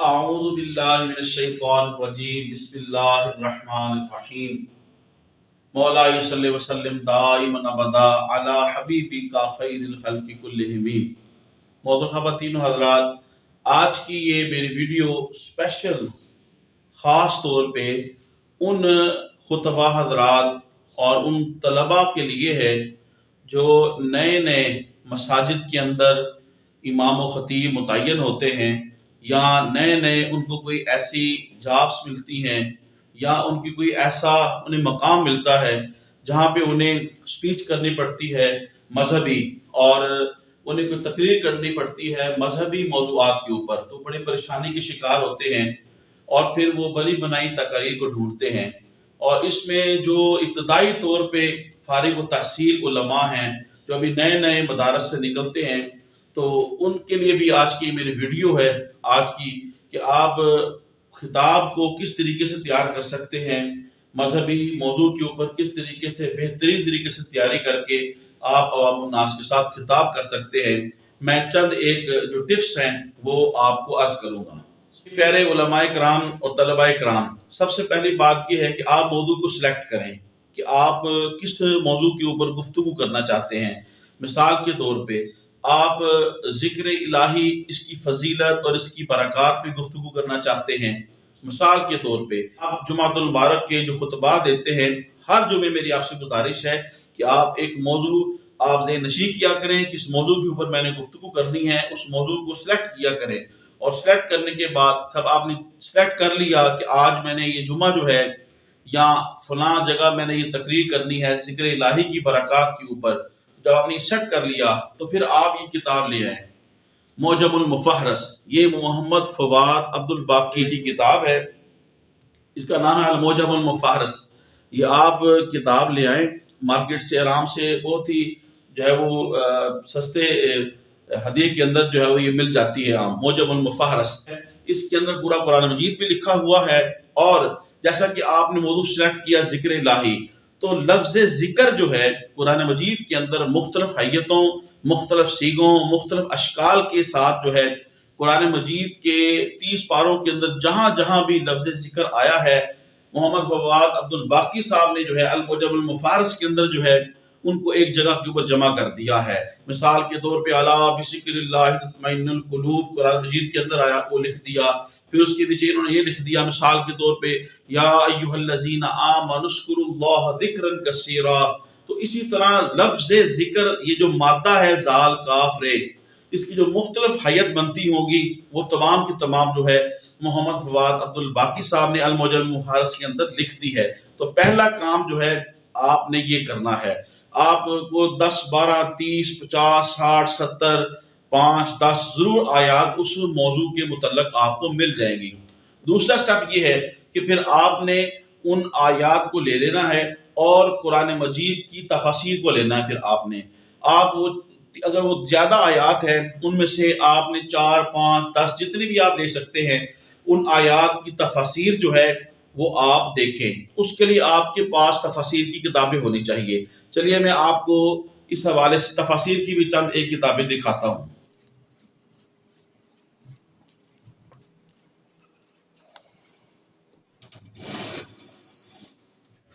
اعوذ باللہ من الشیطان الرجیم بسم اللہ الرحمن الرحیم مولا صلی وسلم دائما ابدا علی حبیبک خیر الخلق کلہم۔ محترم خواتین و حضرات، آج کی یہ میری ویڈیو اسپیشل خاص طور پہ ان خطبہ حضرات اور ان طلباء کے لیے ہے جو نئے نئے مساجد کے اندر امام و خطیب متعین ہوتے ہیں، یا نئے نئے ان کو کوئی ایسی جابس ملتی ہیں یا ان کی کوئی ایسا انہیں مقام ملتا ہے جہاں پہ انہیں سپیچ کرنی پڑتی ہے مذہبی، اور انہیں کوئی تقریر کرنی پڑتی ہے مذہبی موضوعات کے اوپر، تو بڑی پریشانی کے شکار ہوتے ہیں اور پھر وہ بنی بنائی تقاریر کو ڈھونڈتے ہیں۔ اور اس میں جو ابتدائی طور پہ فارغ التحصیل علماء ہیں جو ابھی نئے نئے مدارس سے نکلتے ہیں، تو ان کے لیے بھی آج کی میری ویڈیو ہے آج کی کہ آپ خطاب کو کس طریقے سے تیار کر سکتے ہیں، مذہبی موضوع کے اوپر کس طریقے سے بہترین طریقے سے تیاری کر کے آپ عوام الناس کے ساتھ خطاب کر سکتے ہیں۔ میں چند ایک جو ٹپس ہیں وہ آپ کو عرض کروں گا۔ پیارے علماء کرام اور طلباء کرام، سب سے پہلی بات یہ ہے کہ آپ موضوع کو سلیکٹ کریں کہ آپ کس موضوع کے اوپر گفتگو کرنا چاہتے ہیں۔ مثال کے طور پہ آپ ذکر الہی، اس کی فضیلت اور اس کی برکات پہ گفتگو کرنا چاہتے ہیں۔ مثال کے طور پہ آپ جمعۃ المبارک کے جو خطبات دیتے ہیں، ہر جمعے میری آپ سے گزارش ہے کہ آپ ایک موضوع آپ ذہن نشین کیا کریں، کس موضوع کے اوپر میں نے گفتگو کرنی ہے، اس موضوع کو سلیکٹ کیا کریں، اور سلیکٹ کرنے کے بعد جب آپ نے سلیکٹ کر لیا کہ آج میں نے یہ جمعہ جو ہے یا فلاں جگہ میں نے یہ تقریر کرنی ہے ذکر الہی کی برکات کے اوپر، جب آپ نے سیٹ کر لیا تو پھر آپ یہ کتاب لے آئیں، معجم المفہرس۔ یہ محمد فواد عبد الباقی کی کتاب ہے، اس کا نام ہے المعجم المفہرس۔ یہ آپ کتاب لے آئیں مارکیٹ سے آرام سے، بہت ہی جو ہے وہ سستے ہدیے کے اندر جو ہے وہ یہ مل جاتی ہے۔ عام معجم المفہرس، اس کے اندر پورا قرآن مجید بھی لکھا ہوا ہے، اور جیسا کہ آپ نے موضوع سلیکٹ کیا ذکر الہی، تو لفظ ذکر جو ہے قرآن مجید کے اندر مختلف حیتوں، مختلف سیغوں، مختلف اشکال کے ساتھ جو ہے قرآن مجید کے 30 پاروں کے اندر جہاں جہاں بھی لفظ ذکر آیا ہے، محمد فواد عبد الباقی صاحب نے جو ہے المعجم المفہرس کے اندر جو ہے ان کو ایک جگہ کے اوپر جمع کر دیا ہے۔ مثال کے طور پہ الا بذکر اللہ تطمئن القلوب قرآن مجید کے اندر آیا، وہ لکھ دیا۔ پھر اس کے نیچے انہوں نے یہ لکھ دیا مثال کے طور پہ یا ایھا الذین آمنوا اذکروا اللہ ذکرا کثیرا۔ تو اسی طرح لفظ ذکر، یہ جو مادہ ہے ذال کاف رے، اس کی جو مختلف حیت بنتی ہوگی وہ تمام کی تمام جو ہے محمد فواد عبد الباقی صاحب نے المعجم المفہرس کے اندر لکھ دی ہے۔ تو پہلا کام جو ہے آپ نے یہ کرنا ہے، آپ کو 10 12 30 50 60 70 5 10 ضرور آیات اس موضوع کے متعلق آپ کو مل جائیں گی۔ دوسرا سٹیپ یہ ہے کہ پھر آپ نے ان آیات کو لے لینا ہے اور قرآن مجید کی تفاسیر کو لینا ہے۔ پھر آپ وہ اگر وہ زیادہ آیات ہیں ان میں سے آپ نے 4 5 10 جتنی بھی آپ لے سکتے ہیں، ان آیات کی تفاسیر جو ہے وہ آپ دیکھیں۔ اس کے لیے آپ کے پاس تفاسیر کی کتابیں ہونی چاہیے۔ چلیے میں آپ کو اس حوالے سے تفاسیر کی بھی چند ایک کتابیں دکھاتا ہوں۔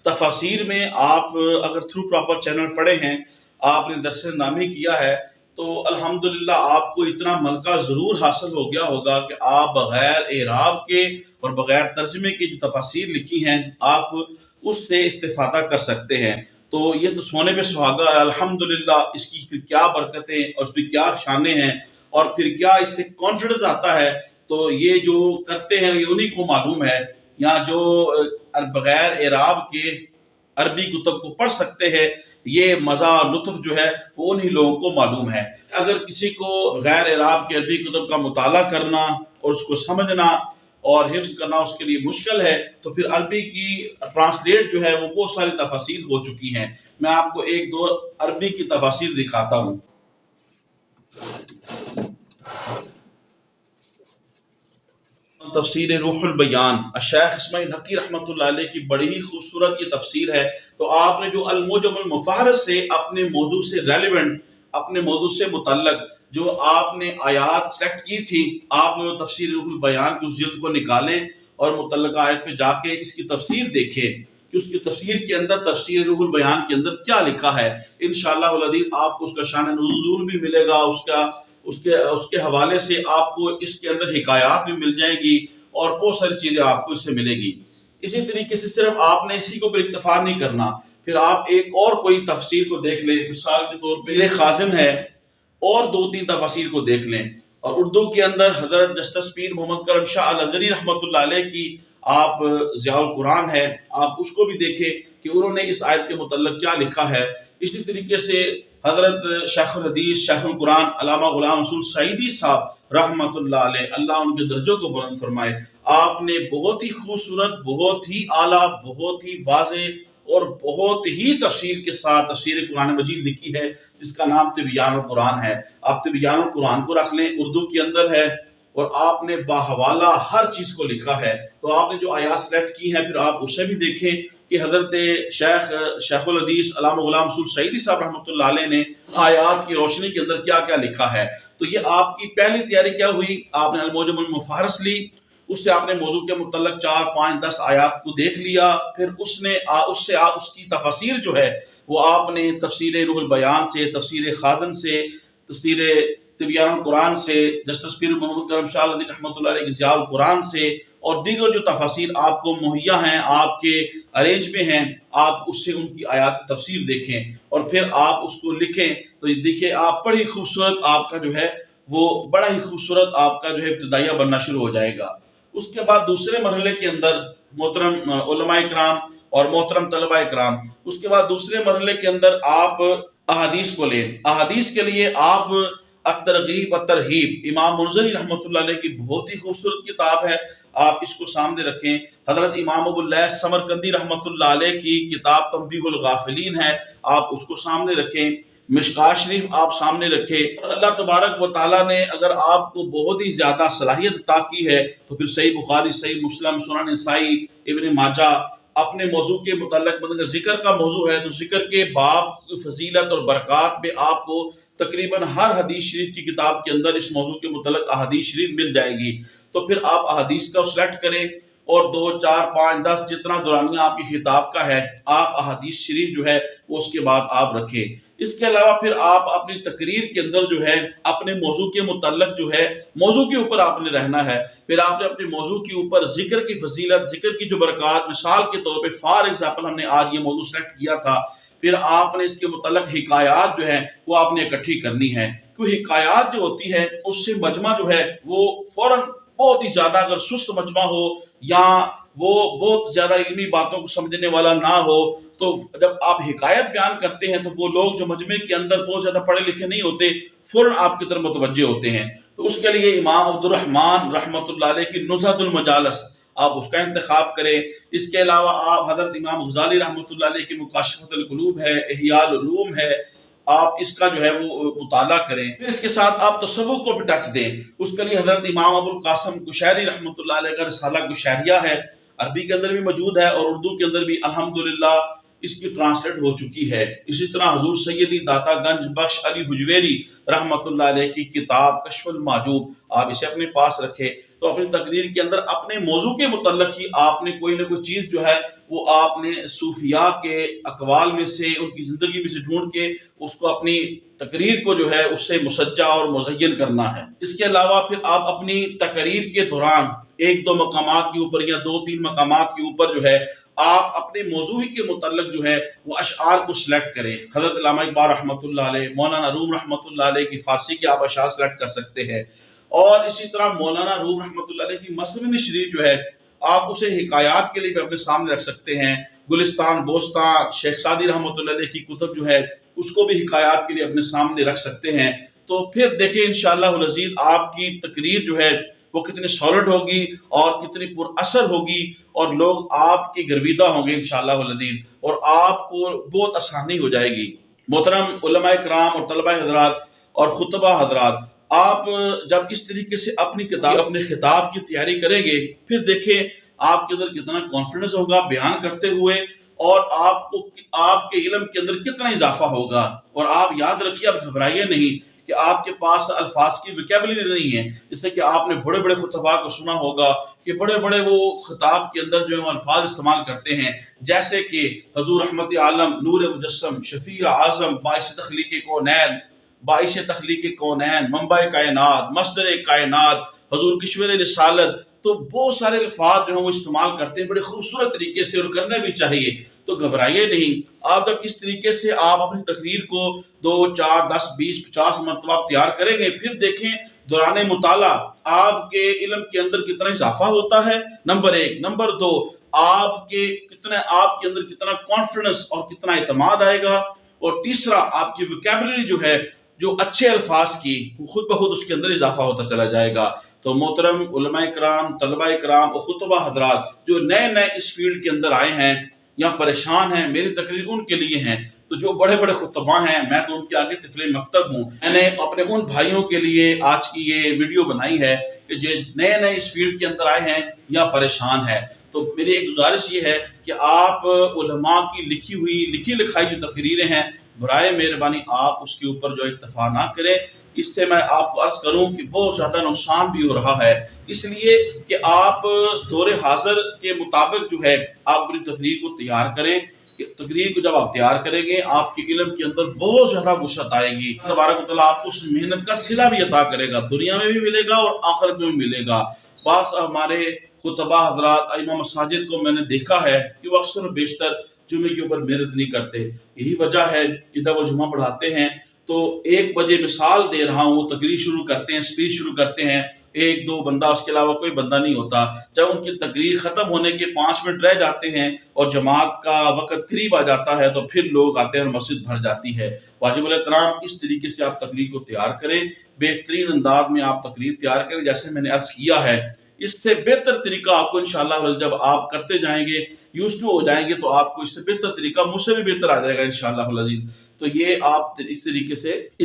تفاسیر میں آپ اگر تھرو پراپر چینل پڑھے ہیں، آپ نے درس نامی کیا ہے، تو الحمدللہ آپ کو اتنا ملکہ ضرور حاصل ہو گیا ہوگا کہ آپ بغیر اعراب کے اور بغیر ترجمے کی جو تفاسیر لکھی ہیں آپ اس سے استفادہ کر سکتے ہیں۔ تو یہ تو سونے پہ سہاگا ہے الحمدللہ، اس کی پھر کیا برکتیں اور اس کی کیا شانیں ہیں، اور پھر کیا اس سے کانفیڈنس آتا ہے، تو یہ جو کرتے ہیں یہ انہی کو معلوم ہے، یا جو بغیر اعراب کے عربی کتب کو پڑھ سکتے ہیں، یہ مزہ لطف جو ہے وہ انہی لوگوں کو معلوم ہے۔ اگر کسی کو غیر اعراب کے عربی کتب کا مطالعہ کرنا اور اس کو سمجھنا اور حفظ کرنا اس کے لیے مشکل ہے، تو پھر عربی کی ٹرانسلیٹ جو ہے وہ بہت ساری تفاسیر ہو چکی ہیں۔ میں آپ کو 1 2 عربی کی تفاسیر دکھاتا ہوں۔ تفسیر روح البیان، شیخ اسماعیل حقی رحمۃ اللہ علیہ کی بڑی ہی خوبصورت یہ تفسیر ہے۔ تو آپ نے جو المعجم المفہرس سے اپنے موضوع سے ریلیونٹ، اپنے موضوع سے متعلق جو آپ نے آیات سلیکٹ کی تھی، آپ تفسیر روح البیان کی اس جلد کو نکالیں اور متعلقہ آیت پہ جا کے اس کی تفسیر دیکھیں کہ اس کی تفسیر کے اندر، تفسیر روح البیان کے اندر کیا لکھا ہے۔ انشاءاللہ العزیز آپ کو اس کا شان نزول بھی ملے گا، اس کے حوالے سے آپ کو اس کے اندر حکایات بھی مل جائیں گی اور بہت ساری چیزیں آپ کو اس سے ملے گی۔ اسی طریقے سے صرف آپ نے اسی کو پر اکتفا نہیں کرنا، پھر آپ ایک اور کوئی تفسیر کو دیکھ لیں، مثال کے طور پہ خازن ہے، اور 2-3 تفاسیر کو دیکھ لیں۔ اور اردو کے اندر حضرت جسٹس پیر محمد کرم شاہ الازہری رحمۃ اللہ علیہ کی آپ ضیاء القرآن ہے، آپ اس کو بھی دیکھیں کہ انہوں نے اس آیت کے متعلق کیا لکھا ہے۔ اسی طریقے سے حضرت شیخ الحدیث شیخ القرآن علامہ غلام رسول سعیدی صاحب رحمۃ اللہ علیہ، اللہ ان کے درجوں کو بلند فرمائے، آپ نے بہت ہی خوبصورت، بہت ہی اعلیٰ، بہت ہی واضح اور بہت ہی تفصیل کے ساتھ تفسیر قرآن مجید لکھی ہے، جس کا نام تبیان القرآن ہے۔ آپ تبیان القرآن کو رکھ لیں، اردو کے اندر ہے، اور آپ نے باحوالہ ہر چیز کو لکھا ہے۔ تو آپ نے جو آیات سلیکٹ کی ہیں پھر آپ اسے بھی دیکھیں کہ حضرت شیخ الحدیث علامہ غلام رسول سعیدی صاحب رحمۃ اللہ علیہ نے آیات کی روشنی کے اندر کیا کیا لکھا ہے۔ تو یہ آپ کی پہلی تیاری کیا ہوئی، آپ نے المعجم المفہرس لی، اس سے آپ نے موضوع کے متعلق 4، 5، 10 آیات کو دیکھ لیا، پھر اس سے آپ اس کی تفاسیر جو ہے وہ آپ نے تفسیر روح البیان سے، تفسیر خازن سے، تفسیر تبیان القرآن سے، جسٹس پیر محمد کرم شاہ الازہری رحمۃ اللہ علیہ کی ضیاء القرآن سے، اور دیگر جو تفاسیر آپ کو مہیا ہیں، آپ کے ارینج میں ہیں، آپ اس سے ان کی آیات کی تفسیر دیکھیں اور پھر آپ اس کو لکھیں۔ تو یہ دیکھیں آپ بڑی خوبصورت، آپ کا جو ہے وہ بڑا ہی خوبصورت آپ کا جو ہے ابتدائیہ بننا شروع ہو جائے گا۔ اس کے بعد دوسرے مرحلے کے اندر محترم علماء کرام اور محترم طلباء کرام، اس کے بعد دوسرے مرحلے کے اندر آپ احادیث کو لیں۔ احادیث کے لیے آپ الترغیب والترہیب، امام منذری رحمۃ اللہ علیہ کی بہت ہی خوبصورت کتاب ہے، آپ اس کو سامنے رکھیں۔ حضرت امام ابو اللیث سمرقندی رحمۃ اللہ علیہ کی کتاب تنبیہ الغافلین ہے، آپ اس کو سامنے رکھیں۔ مشکوٰۃ شریف آپ سامنے رکھے۔ اللہ تبارک و تعالیٰ نے اگر آپ کو بہت ہی زیادہ صلاحیت عطا کی ہے تو پھر صحیح بخاری، صحیح مسلم، سنن نسائی، ابن ماجہ، اپنے موضوع کے متعلق مطلب ذکر کا موضوع ہے تو ذکر کے باب، فضیلت اور برکات میں آپ کو تقریباً ہر حدیث شریف کی کتاب کے اندر اس موضوع کے متعلق احادیث شریف مل جائے گی۔ تو پھر آپ احادیث کا سلیکٹ کریں اور 2، 4، 5، 10 جتنا دورانیہ آپ کی خطاب کا ہے، آپ احادیث شریف جو ہے وہ اس کے بعد آپ رکھیں۔ اس کے علاوہ پھر آپ اپنی تقریر کے اندر جو ہے اپنے موضوع کے متعلق جو ہے موضوع کے اوپر آپ نے رہنا ہے، پھر آپ نے اپنے موضوع کے اوپر ذکر کی فضیلت، ذکر کی جو برکات، مثال کے طور پہ فار ایگزامپل ہم نے آج یہ موضوع سلیکٹ کیا تھا، پھر آپ نے اس کے متعلق حکایات جو ہیں وہ آپ نے اکٹھی کرنی ہے، کیونکہ حکایات جو ہوتی ہے اس سے مجمع جو ہے وہ فوراً بہت ہی زیادہ اگر سست مجمع ہو یا وہ بہت زیادہ علمی باتوں کو سمجھنے والا نہ ہو تو جب آپ حکایت بیان کرتے ہیں تو وہ لوگ جو مجمع کے اندر بہت زیادہ پڑھے لکھے نہیں ہوتے فوراً آپ کی طرف متوجہ ہوتے ہیں۔ تو اس کے لیے امام عبد الرحمن رحمۃ اللہ علیہ کی نزہۃ المجالس آپ اس کا انتخاب کریں۔ اس کے علاوہ آپ حضرت امام غزالی رحمۃ اللہ علیہ کی مکاشفۃ القلوب ہے، احیاء العلوم ہے، آپ اس کا جو ہے وہ مطالعہ کریں۔ پھر اس کے ساتھ آپ تصوف کو بھی ٹچ دیں، اس کے لیے حضرت امام ابو القاسم قشیری رحمۃ اللہ علیہ کا رسالہ قشیریہ ہے، عربی کے اندر بھی موجود ہے اور اردو کے اندر بھی الحمدللہ اس کی ٹرانسلیٹ ہو چکی ہے۔ اسی طرح حضور سیدی داتا گنج بخش علی حجویری رحمۃ اللہ علیہ کی کتاب کشف المحجوب، آپ اسے اپنے پاس رکھیں۔ تو اپنی تقریر کے اندر اپنے موضوع کے متعلق ہی آپ نے کوئی نہ کوئی چیز جو ہے وہ آپ نے صوفیاء کے اقوال میں سے، ان کی زندگی میں سے ڈھونڈ کے اس کو اپنی تقریر کو جو ہے اس سے مسجع اور مزین کرنا ہے۔ اس کے علاوہ پھر آپ اپنی تقریر کے دوران 1-2 مقامات کے اوپر یا 2-3 مقامات کے اوپر جو ہے آپ اپنے موضوع کے متعلق جو ہے وہ اشعار کو سلیکٹ کریں۔ حضرت علامہ اقبال رحمۃ اللہ علیہ، مولانا روم رحمۃ اللہ علیہ کی فارسی کے آپ اشعار سلیکٹ کر سکتے ہیں، اور اسی طرح مولانا روم رحمۃ اللہ علیہ کی مثنوی شریف جو ہے آپ اسے حکایات کے لیے بھی اپنے سامنے رکھ سکتے ہیں۔ گلستان بوستان شیخ سعدی رحمۃ اللہ علیہ کی کتب جو ہے اس کو بھی حکایات کے لیے اپنے سامنے رکھ سکتے ہیں۔ تو پھر دیکھیں انشاءاللہ العزیز آپ کی تقریر جو ہے وہ کتنی سالڈ ہوگی اور کتنی پر اثر ہوگی، اور لوگ آپ کی گرویدہ ہوں گے انشاءاللہ العزیز، اور آپ کو بہت آسانی ہو جائے گی۔ محترم علماء کرام اور طلبہ حضرات اور خطبہ حضرات، آپ جب اس طریقے سے اپنے خطاب کی تیاری کریں گے پھر دیکھیں آپ کے اندر کتنا کانفیڈنس ہوگا بیان کرتے ہوئے، اور آپ کے علم کے اندر کتنا اضافہ ہوگا۔ اور آپ یاد رکھیے، آپ گھبرائیے نہیں، کہ آپ کے پاس الفاظ کی ویکیبلری نہیں ہے، جس سے کہ آپ نے بڑے بڑے خطباء کو سنا ہوگا کہ بڑے بڑے وہ خطاب کے اندر جو ہے الفاظ استعمال کرتے ہیں، جیسے کہ حضور رحمت عالم، نور مجسم، شفیع اعظم، باعث تخلیق کونین، باعث تخلیق کونین، منبع کائنات، مصدر کائنات، حضور کشور رسالت، تو بہت سارے الفاظ جو ہیں وہ استعمال کرتے ہیں بڑے خوبصورت طریقے سے، اور کرنا بھی چاہیے۔ تو گھبرائیے نہیں، آپ جب اس طریقے سے آپ اپنی تقریر کو 2، 4، 10، 20، 50 مرتبہ تیار کریں گے، پھر دیکھیں دوران مطالعہ آپ کے علم کے اندر کتنا اضافہ ہوتا ہے، نمبر 1۔ نمبر 2، آپ کے اندر کتنا کانفیڈنس اور کتنا اعتماد آئے گا، اور تیسرا، آپ کی ویکیبلری جو ہے، جو اچھے الفاظ کی، خود بخود اس کے اندر اضافہ ہوتا چلا جائے گا۔ تو محترم علماء کرام، طلباء کرام اور خطبہ حضرات جو نئے نئے اس فیلڈ کے اندر آئے ہیں یا پریشان ہیں، میری تقریر ان کے لیے ہیں۔ تو جو بڑے بڑے خطباء ہیں، میں تو ان کے آگے طفل مکتب ہوں۔ میں نے اپنے ان بھائیوں کے لیے آج کی یہ ویڈیو بنائی ہے کہ جو نئے نئے اس فیلڈ کے اندر آئے ہیں یا پریشان ہیں۔ تو میری ایک گزارش یہ ہے کہ آپ علماء کی لکھی لکھائی جو تقریریں ہیں، برائے مہربانی آپ اس کے اوپر جو اکتفا نہ کریں۔ اس سے میں آپ کو عرض کروں کہ بہت زیادہ نقصان بھی ہو رہا ہے، اس لیے کہ آپ دور حاضر کے مطابق جو ہے آپ اپنی تقریر کو تیار کریں۔ تقریر کو جب آپ تیار کریں گے، آپ کے علم کے اندر بہت زیادہ وسعت آئے گی۔ تبارک و تعالیٰ آپ کو اس محنت کا صلہ بھی عطا کرے گا، دنیا میں بھی ملے گا اور آخرت میں بھی ملے گا۔ بعض ہمارے خطباء حضرات، ائمہ مساجد کو میں نے دیکھا ہے کہ وہ اکثر و بیشتر جمعے کے اوپر محنت نہیں کرتے۔ یہی وجہ ہے کہ جب وہ جمعہ پڑھاتے ہیں تو 1 بجے، مثال دے رہا ہوں، وہ تقریر شروع کرتے ہیں، اسپیچ شروع کرتے ہیں، 1-2 بندہ، اس کے علاوہ کوئی بندہ نہیں ہوتا۔ جب ان کی تقریر ختم ہونے کے 5 منٹ رہ جاتے ہیں اور جماعت کا وقت قریب آ جاتا ہے، تو پھر لوگ آتے ہیں اور مسجد بھر جاتی ہے۔ واجب الاحترام اس طریقے سے آپ تقریر کو تیار کریں، بہترین انداز میں آپ تقریر تیار کریں، جیسے میں نے عرض کیا ہے۔ اس سے بہتر طریقہ آپ کو انشاءاللہ جب آپ کرتے جائیں گے، یوز ٹو ہو جائیں گے، تو آپ کو اس سے بہتر طریقہ مجھ سے بھی بہتر آ جائے گا انشاءاللہ العزیز۔ تو یہ آپ اس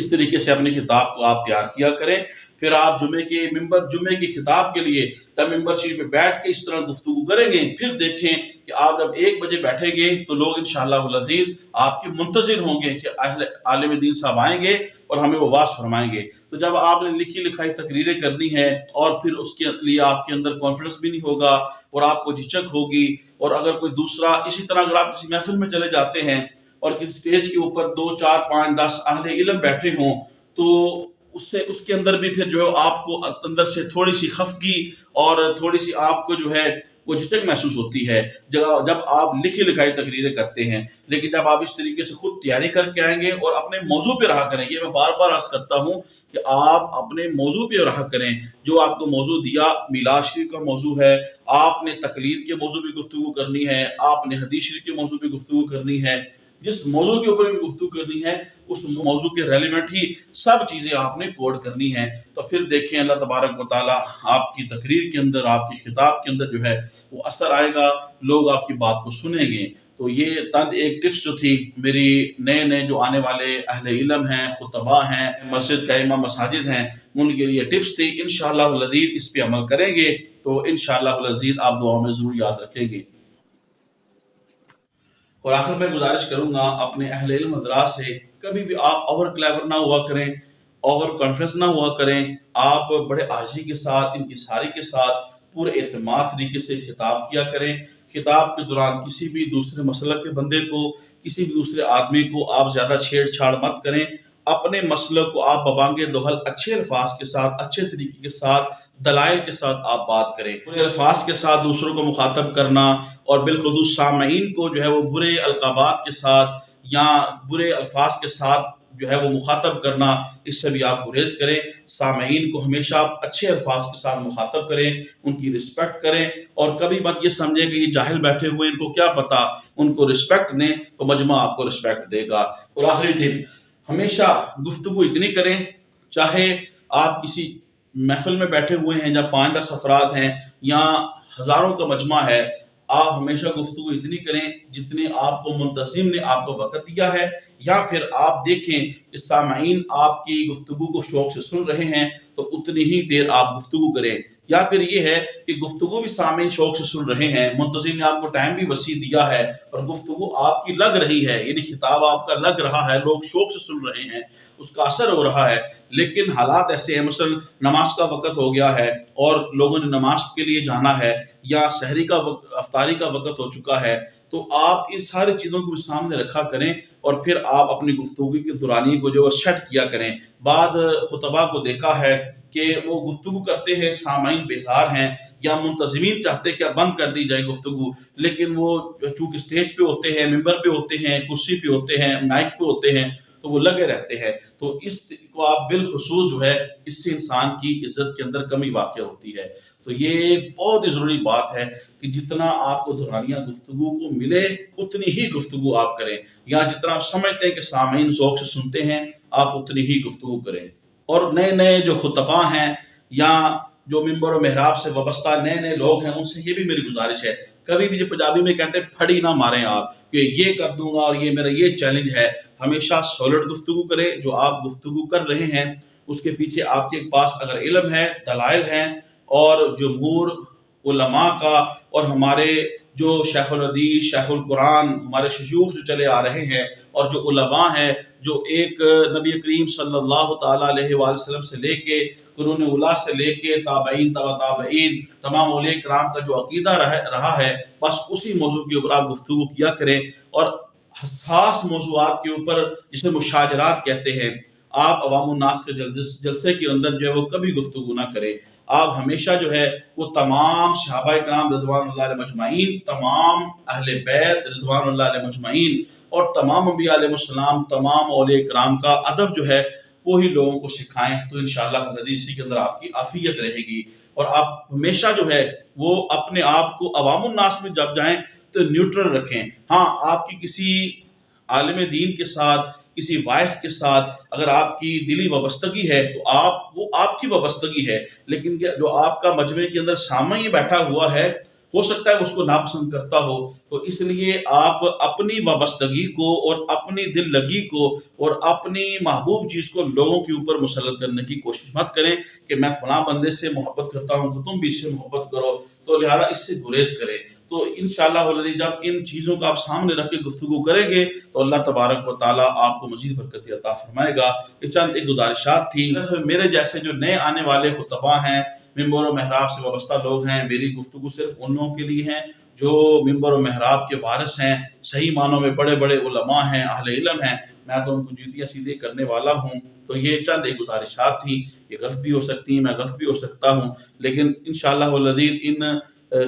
طریقے سے اپنی خطاب کو آپ تیار کیا کریں۔ پھر آپ جمعے کی خطاب کے لیے جب ممبر شریف پہ بیٹھ کے اس طرح گفتگو کریں گے، پھر دیکھیں کہ آپ جب 1 بجے بیٹھیں گے تو لوگ انشاءاللہ العزیز آپ کے منتظر ہوں گے کہ عالم دین صاحب آئیں گے اور ہمیں وہ واعظ فرمائیں گے۔ تو جب آپ نے لکھی لکھائی تقریریں کرنی ہے، اور پھر اس کے لیے آپ کے اندر کانفیڈنس بھی نہیں ہوگا اور آپ کو جھجک ہوگی، اور اگر کوئی دوسرا اسی طرح اگر آپ کسی محفل میں چلے جاتے ہیں اور کسی سٹیج کے اوپر 2، 4، 5، 10 اہل علم بیٹھے ہوں، تو اس کے اندر بھی پھر جو ہے آپ کو اندر سے تھوڑی سی خفگی اور تھوڑی سی آپ کو جو ہے وہ جھجک محسوس ہوتی ہے جب آپ لکھی لکھائی تقریریں کرتے ہیں۔ لیکن جب آپ اس طریقے سے خود تیاری کر کے آئیں گے اور اپنے موضوع پہ رہا کریں گے، میں بار بار عرض کرتا ہوں کہ آپ اپنے موضوع پہ رہا کریں۔ جو آپ کو موضوع دیا، میلاد شریف کا موضوع ہے، آپ نے تقلید کے موضوع پہ گفتگو کرنی ہے، آپ نے حدیث شریف کے موضوع پہ گفتگو کرنی ہے، جس موضوع کے اوپر بھی گفتگو کرنی ہے، اس موضوع کے ریلیونٹ ہی سب چیزیں آپ نے کوڈ کرنی ہیں۔ تو پھر دیکھیں اللہ تبارک و تعالیٰ آپ کی تقریر کے اندر، آپ کی خطاب کے اندر جو ہے وہ اثر آئے گا، لوگ آپ کی بات کو سنیں گے۔ تو یہ ایک ٹپس جو تھی میری نئے جو آنے والے اہل علم ہیں، خطباء ہیں، مسجد قائمہ مساجد ہیں، ان کے لیے ٹپس تھی۔ انشاءاللہ العزیز اس پہ عمل کریں گے تو انشاءاللہ العزیز آپ دعاؤں میں ضرور یاد رکھیں گے۔ اور آخر میں گزارش کروں گا اپنے اہل علم حضرات سے، کبھی بھی آپ اوور کلیور نہ ہوا کریں، اوور کانفیڈنس نہ ہوا کریں۔ آپ بڑے عاجزی کے ساتھ، انکساری کے ساتھ، پورے اعتماد طریقے سے خطاب کیا کریں۔ خطاب کے دوران کسی بھی دوسرے مسلک کے بندے کو، کسی بھی دوسرے آدمی کو آپ زیادہ چھیڑ چھاڑ مت کریں۔ اپنے مسلک کو آپ ببانگ دہل اچھے الفاظ کے ساتھ، اچھے طریقے کے ساتھ، دلائل کے ساتھ آپ بات کریں۔ برے الفاظ کے ساتھ دوسروں کو مخاطب کرنا اور بالخصوص سامعین کو جو ہے وہ برے القابات کے ساتھ یا برے الفاظ کے ساتھ جو ہے وہ مخاطب کرنا، اس سے بھی آپ گریز کریں۔ سامعین کو ہمیشہ آپ اچھے الفاظ کے ساتھ مخاطب کریں، ان کی رسپیکٹ کریں، اور کبھی مت یہ سمجھیں کہ یہ جاہل بیٹھے ہوئے ان کو کیا پتا، ان کو رسپیکٹ دیں تو مجمع آپ کو رسپیکٹ دے گا۔ اور آخری ٹپ، ہمیشہ گفتگو اتنی کریں، چاہے آپ کسی محفل میں بیٹھے ہوئے ہیں یا 5-10 افراد ہیں یا ہزاروں کا مجمع ہے، آپ ہمیشہ گفتگو اتنی کریں جتنے آپ کو منتظم نے آپ کو وقت دیا ہے، یا پھر آپ دیکھیں کہ سامعین آپ کی گفتگو کو شوق سے سن رہے ہیں تو اتنی ہی دیر آپ گفتگو کریں. یا پھر یہ ہے کہ گفتگو بھی سامعین شوق سے سن رہے ہیں، منتظم نے آپ کو ٹائم بھی وسیع دیا ہے اور گفتگو آپ کی لگ رہی ہے، یعنی خطاب آپ کا لگ رہا ہے، لوگ شوق سے سن رہے ہیں، اس کا اثر ہو رہا ہے. لیکن حالات ایسے ہیں، مثلا نماز کا وقت ہو گیا ہے اور لوگوں نے نماز کے لیے جانا ہے، یا سحری کا وقت، افطاری کا وقت ہو چکا ہے، تو آپ ان ساری چیزوں کو سامنے رکھا کریں اور پھر آپ اپنی گفتگو کی دورانی کو جو سیٹ کیا کریں. بعض خطباء کو دیکھا ہے کہ وہ گفتگو کرتے ہیں، سامعین بیزار ہیں یا منتظمین چاہتے ہیں کہ بند کر دی جائے گفتگو، لیکن وہ چونکہ اسٹیج پہ ہوتے ہیں، ممبر پہ ہوتے ہیں، کرسی پہ ہوتے ہیں، مائک پہ ہوتے ہیں، تو وہ لگے رہتے ہیں. تو اس کو آپ بالخصوص جو ہے، اس سے انسان کی عزت کے اندر کمی واقع ہوتی ہے. تو یہ بہت ہی ضروری بات ہے کہ جتنا آپ کو دورانیہ گفتگو کو ملے اتنی ہی گفتگو آپ کریں، یا جتنا آپ سمجھتے ہیں کہ سامعین ذوق سے سنتے ہیں آپ اتنی ہی گفتگو کریں. اور نئے نئے جو خطباء ہیں یا جو ممبر و محراب سے وابستہ نئے نئے لوگ ہیں، ان سے یہ بھی میری گزارش ہے، کبھی بھی جو پنجابی میں کہتے ہیں پھڑی نہ ماریں آپ کہ یہ کر دوں گا اور یہ میرا یہ چیلنج ہے. ہمیشہ سالڈ گفتگو کریں. جو آپ گفتگو کر رہے ہیں اس کے پیچھے آپ کے پاس اگر علم ہے، دلائل ہیں، اور جمہور علماء کا اور ہمارے جو شیخ الحدیث، شیخ القرآن، ہمارے شیوخ جو چلے آ رہے ہیں، اور جو علماء ہیں جو ایک نبی کریم صلی اللہ تعالیٰ علیہ وآلہ وسلم سے لے کے قرون اولیٰ سے لے کے تابعین تبع تابعین تمام اولیاء کرام کا جو عقیدہ رہا ہے، بس اسی موضوع کے اوپر آپ گفتگو کیا کریں. اور حساس موضوعات کے اوپر، جسے مشاجرات کہتے ہیں، آپ عوام الناس کے جلسے کے اندر جو ہے وہ کبھی گفتگو نہ کریں. آپ ہمیشہ جو ہے وہ تمام صحابہ کرام رضوان اللہ علیہ مجمعین، تمام اہل بیت رضوان اللہ علیہ مجمعین، اور تمام انبیاء علیہ السلام، تمام اولیاء کرام کا ادب جو ہے وہی لوگوں کو سکھائیں. تو انشاءاللہ اسی کے اندر آپ کی عافیت رہے گی. اور آپ ہمیشہ جو ہے وہ اپنے آپ کو عوام الناس میں جب جائیں تو نیوٹرل رکھیں. ہاں، آپ کی کسی عالم دین کے ساتھ، کسی وائس کے ساتھ اگر آپ کی دلی وابستگی ہے تو وہ آپ کی وابستگی ہے، لیکن جو آپ کا مجمع کے اندر سامنے بیٹھا ہوا ہے، ہو سکتا ہے اس کو ناپسند کرتا ہو. تو اس لیے آپ اپنی وابستگی کو اور اپنی دل لگی کو اور اپنی محبوب چیز کو لوگوں کے اوپر مسلط کرنے کی کوشش مت کریں کہ میں فلاں بندے سے محبت کرتا ہوں تو تم بھی اس سے محبت کرو، تو لہذا اس سے گریز کریں. تو انشاءاللہ جب ان چیزوں کو آپ سامنے رکھ کے گفتگو کریں گے تو اللہ تبارک و تعالیٰ آپ کو مزید برکت عطا فرمائے گا. یہ چند ایک گزارشات تھی. میرے جیسے جو نئے آنے والے خطباء ہیں، ممبر و محراب سے وابستہ لوگ ہیں، میری گفتگو صرف ان لوگوں کے لیے ہیں جو ممبر و محراب کے وارث ہیں، صحیح معنوں میں بڑے بڑے علماء ہیں، اہل علم ہیں. میں تو ان کو جوتیاں سیدھے کرنے والا ہوں. تو یہ چند ایک گزارشات تھی. یہ غلط بھی ہو سکتی ہیں، میں غلط بھی ہو سکتا ہوں، لیکن انشاءاللہ العزیز ان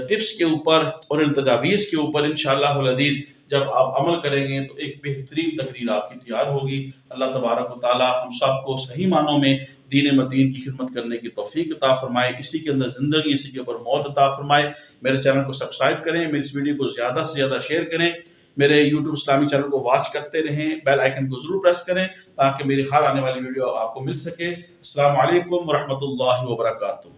ٹپس کے اوپر اور ان تجاویز کے اوپر انشاءاللہ العزیز جب آپ عمل کریں گے تو ایک بہترین تقریر آپ کی تیار ہوگی. اللہ تبارک و تعالی ہم سب کو صحیح معنوں میں دین مدین کی خدمت کرنے کی توفیق عطا فرمائے. اسی کے اندر زندگی، اسی کے اوپر موت عطا فرمائے. میرے چینل کو سبسکرائب کریں، میری اس ویڈیو کو زیادہ سے زیادہ شیئر کریں، میرے یوٹیوب اسلامی چینل کو واچ کرتے رہیں، بیل آئیکن کو ضرور پریس کریں تاکہ میری ہر آنے والی ویڈیو آپ کو مل سکے. السلام علیکم ورحمۃ اللہ وبرکاتہ.